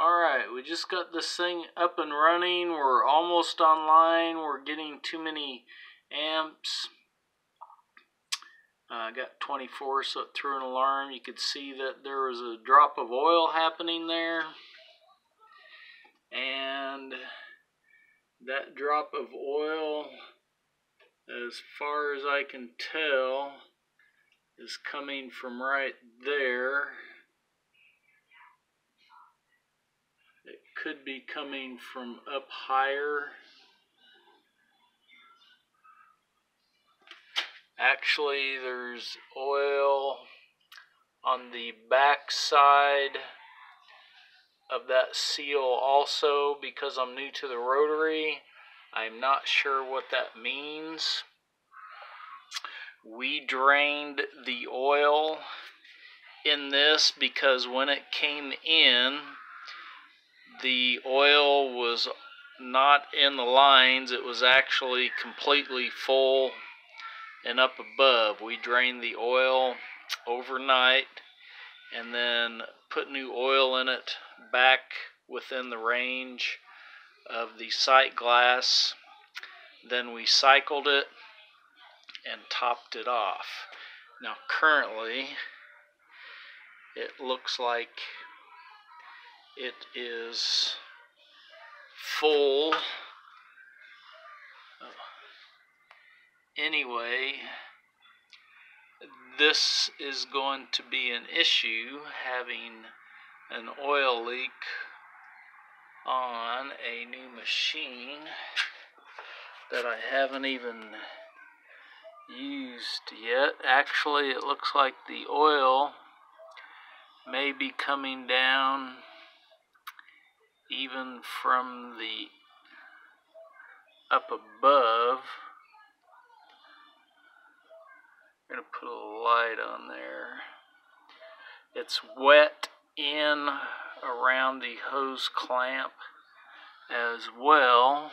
Alright, we just got this thing up and running. We're almost online. We're getting too many amps. I got 24, so it threw an alarm. You could see that there was a drop of oil happening there. And that drop of oil, as far as I can tell, is coming from right there. It could be coming from up higher. Actually, there's oil on the back side of that seal also. Because I'm new to the rotary, I'm not sure what that means. We drained the oil in this because when it came in, the oil was not in the lines. It was actually completely full and up above. We drained the oil overnight and then put new oil in it back within the range of the sight glass. Then we cycled it and topped it off. Now currently it looks like it is full. Anyway, this is going to be an issue, having an oil leak on a new machine that I haven't even used yet. Actually, it looks like the oil may be coming down even from the up above. I'm going to put a light on there. It's wet in around the hose clamp as well,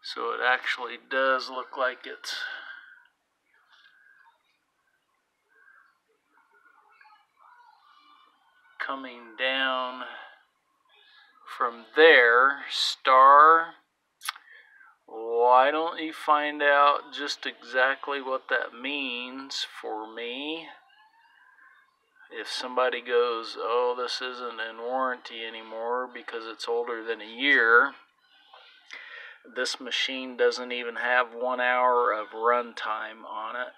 so it actually does look like it's coming down from there. Star, why don't you find out just exactly what that means for me? If somebody goes, oh, this isn't in warranty anymore because it's older than a year, this machine doesn't even have 1 hour of run time on it.